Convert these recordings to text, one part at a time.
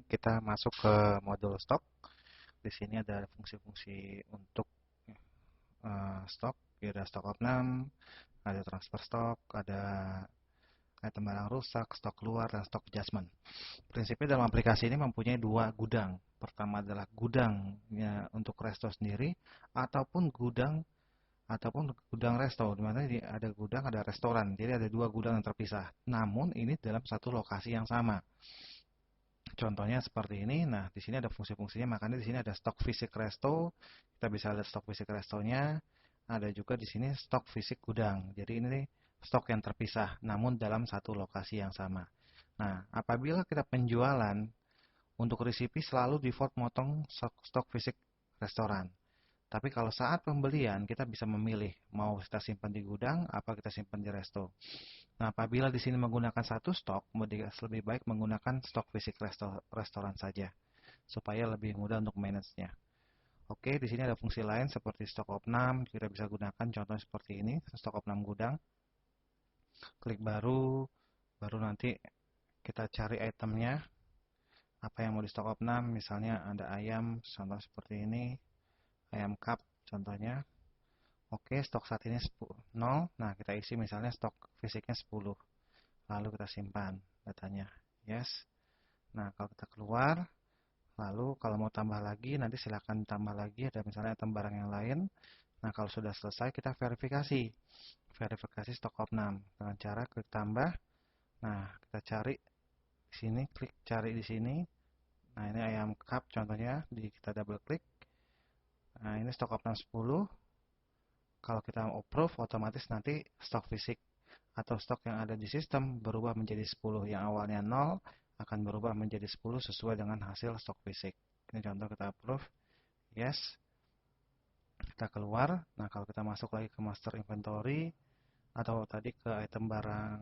kita masuk ke modul stok. Di sini ada fungsi-fungsi untuk stok, ada stok opnam, ada transfer stok, ada item barang rusak, stok keluar, dan stok adjustment. Prinsipnya dalam aplikasi ini mempunyai dua gudang. Pertama adalah gudangnya untuk resto sendiri, ataupun gudang resto, di mana ada gudang, ada restoran. Jadi ada dua gudang yang terpisah. Namun ini dalam satu lokasi yang sama. Contohnya seperti ini. Nah, di sini ada fungsi-fungsinya. Makanya di sini ada stok fisik resto. Kita bisa lihat stok fisik restonya. Ada juga di sini stok fisik gudang. Jadi ini stok yang terpisah, namun dalam satu lokasi yang sama. Nah, apabila kita penjualan, untuk resipi selalu default motong stok fisik restoran. Tapi kalau saat pembelian, kita bisa memilih mau kita simpan di gudang, apa kita simpan di resto. Nah, apabila di sini menggunakan satu stok, lebih baik menggunakan stok fisik restoran saja, supaya lebih mudah untuk manage-nya. Oke, di sini ada fungsi lain seperti stok opnam, kita bisa gunakan contohnya seperti ini, stok opnam gudang. Klik baru nanti kita cari itemnya, apa yang mau di stok opnam, misalnya ada ayam, contoh seperti ini, ayam cup contohnya. Oke, stok saat ini 0. Nah, kita isi misalnya stok fisiknya 10. Lalu kita simpan datanya. Yes. Nah, kalau kita keluar, lalu kalau mau tambah lagi, nanti silakan tambah lagi. Ada misalnya item barang yang lain. Nah, kalau sudah selesai, kita verifikasi. Verifikasi stok opnam. Dengan cara klik tambah. Nah, kita cari di sini, klik cari di sini. Nah, ini ayam cup contohnya. Kita double klik. Nah, ini stok opnam 10. Kalau kita approve, otomatis nanti stok fisik atau stok yang ada di sistem berubah menjadi 10. Yang awalnya 0 akan berubah menjadi 10 sesuai dengan hasil stok fisik. Ini contoh kita approve. Yes. Kita keluar. Nah, kalau kita masuk lagi ke master inventory atau tadi ke item barang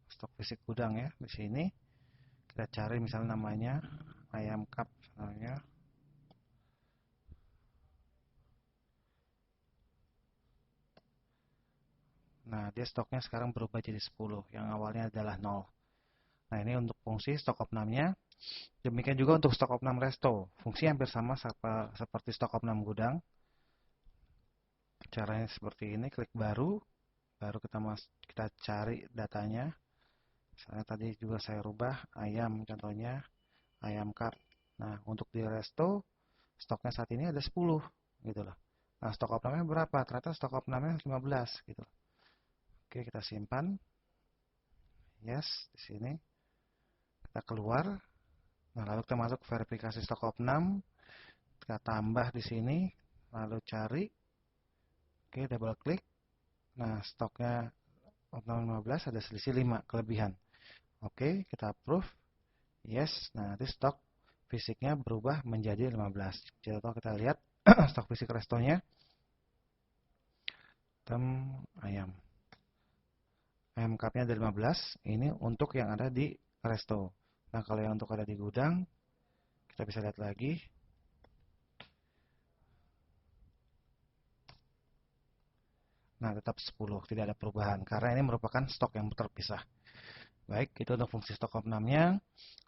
stok fisik gudang ya, di sini kita cari misalnya namanya ayam cup misalnya. Nah, dia stoknya sekarang berubah jadi 10, yang awalnya adalah 0. Nah, ini untuk fungsi stok opnamnya. Demikian juga untuk stok opnam resto. Fungsi hampir sama seperti stok opnam gudang. Caranya seperti ini, klik baru kita cari datanya. Misalnya tadi juga saya rubah ayam contohnya, ayam cup. Nah, untuk di resto stoknya saat ini ada 10 gitu loh. Nah, stok opnamnya berapa? Ternyata stok opnamnya 15 gitu. Oke, kita simpan. Yes, di sini. Kita keluar. Nah, lalu kita masuk verifikasi stok opnam. Kita tambah di sini, lalu cari. Oke, double klik. Nah, stoknya opnam 15 ada selisih 5 kelebihan. Oke, kita approve. Yes. Nah, nanti stok fisiknya berubah menjadi 15. Jadi kalau kita lihat stok fisik restonya, ayam cupnya ada 15. Ini untuk yang ada di resto. Nah, kalau yang untuk ada di gudang, kita bisa lihat lagi. Nah, tetap 10, tidak ada perubahan karena ini merupakan stok yang terpisah. Baik, itu untuk fungsi stok opnamnya.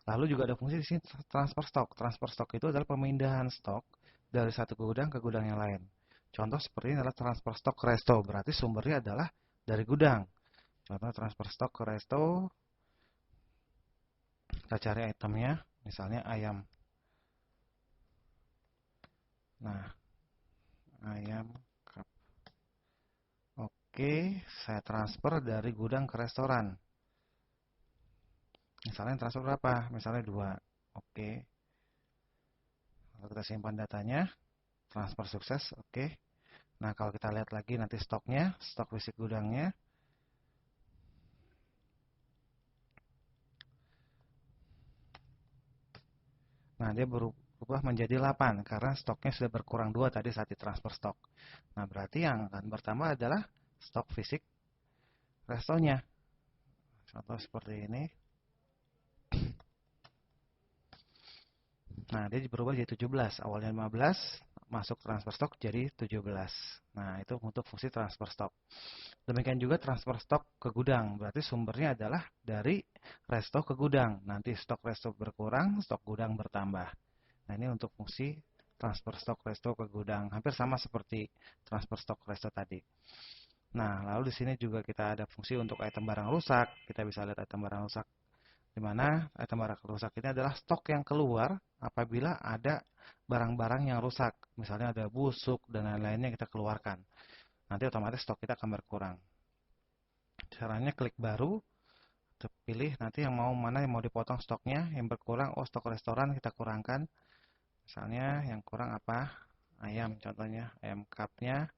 Lalu juga ada fungsi di sini transfer stok. Transfer stok itu adalah pemindahan stok dari satu gudang ke gudang yang lain. Contoh seperti ini adalah transfer stok ke resto, berarti sumbernya adalah dari gudang. Contoh transfer stok ke resto, kita cari itemnya, misalnya ayam. Nah, ayam cup. Oke, saya transfer dari gudang ke restoran. Misalnya transfer berapa? Misalnya 2. Oke. Lalu kita simpan datanya. Transfer sukses. Oke. Nah, kalau kita lihat lagi nanti stoknya, stok fisik gudangnya. Nah, dia berubah menjadi 8 karena stoknya sudah berkurang 2 tadi saat ditransfer stok. Nah, berarti yang akan bertambah adalah stok fisik restonya. Contoh seperti ini. Nah, dia berubah jadi 17. Awalnya 15, masuk transfer stok jadi 17. Nah, itu untuk fungsi transfer stok. Demikian juga transfer stok ke gudang, berarti sumbernya adalah dari resto ke gudang. Nanti stok resto berkurang, stok gudang bertambah. Nah, ini untuk fungsi transfer stok resto ke gudang. Hampir sama seperti transfer stok resto tadi. Nah, lalu di sini juga kita ada fungsi untuk item barang rusak. Kita bisa lihat item barang rusak, di mana item barang rusak ini adalah stok yang keluar apabila ada barang-barang yang rusak. Misalnya ada busuk dan lain-lainnya kita keluarkan. Nanti otomatis stok kita akan berkurang. Caranya klik baru, pilih nanti yang mana yang mau dipotong stoknya, yang berkurang, oh stok restoran kita kurangkan. Misalnya yang kurang apa? Ayam contohnya, ayam cupnya.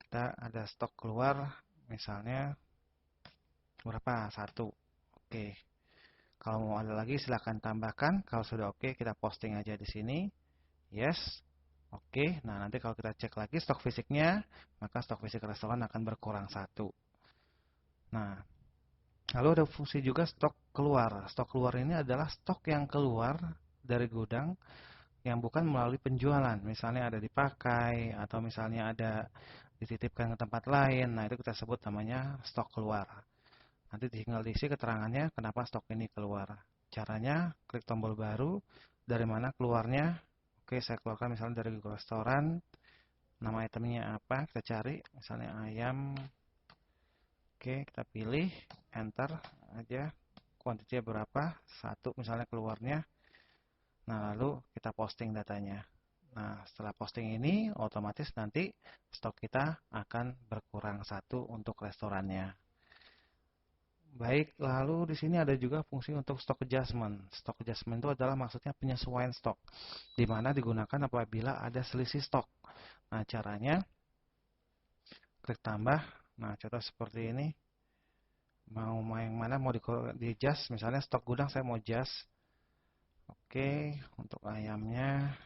Kita ada stok keluar, misalnya berapa? 1. Oke. Kalau mau ada lagi silahkan tambahkan. Kalau sudah oke, kita posting aja di sini. Yes. Oke. Nah, nanti kalau kita cek lagi stok fisiknya, maka stok fisik restoran akan berkurang 1. Nah, lalu ada fungsi juga stok keluar. Stok keluar ini adalah stok yang keluar dari gudang yang bukan melalui penjualan. Misalnya ada dipakai atau misalnya ada dititipkan ke tempat lain. Nah, itu kita sebut namanya stok keluar. Nanti tinggal diisi keterangannya kenapa stok ini keluar. Caranya klik tombol baru, dari mana keluarnya. Oke, saya keluarkan misalnya dari Google Restoran. Nama itemnya apa? Kita cari, misalnya ayam. Oke, kita pilih, enter aja. Kuantitinya berapa? 1 misalnya keluarnya. Nah, lalu kita posting datanya. Nah, setelah posting ini, otomatis nanti stok kita akan berkurang 1 untuk restorannya. Baik, lalu di sini ada juga fungsi untuk stock adjustment. Stock adjustment itu adalah maksudnya penyesuaian stok, di mana digunakan apabila ada selisih stok. Nah, caranya klik tambah. Nah, contoh seperti ini. Mau yang mana mau di adjust, misalnya stok gudang saya mau adjust. Oke, untuk ayamnya.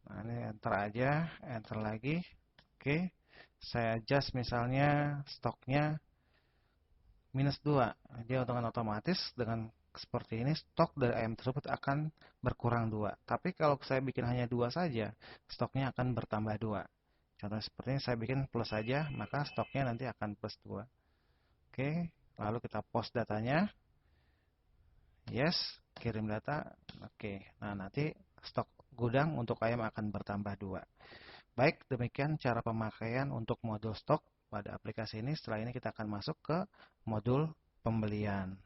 Nah, ini enter aja, enter lagi. Oke, saya adjust misalnya stoknya -2. Dia dengan otomatis dengan seperti ini stok dari ayam tersebut akan berkurang 2. Tapi kalau saya bikin hanya 2 saja, stoknya akan bertambah 2. Contohnya seperti ini, saya bikin plus saja, maka stoknya nanti akan plus 2. Oke, lalu kita post datanya. Yes, kirim data. Oke, nah nanti stok gudang untuk ayam akan bertambah 2. Baik, demikian cara pemakaian untuk modul stok pada aplikasi ini. Setelah ini kita akan masuk ke modul pembelian.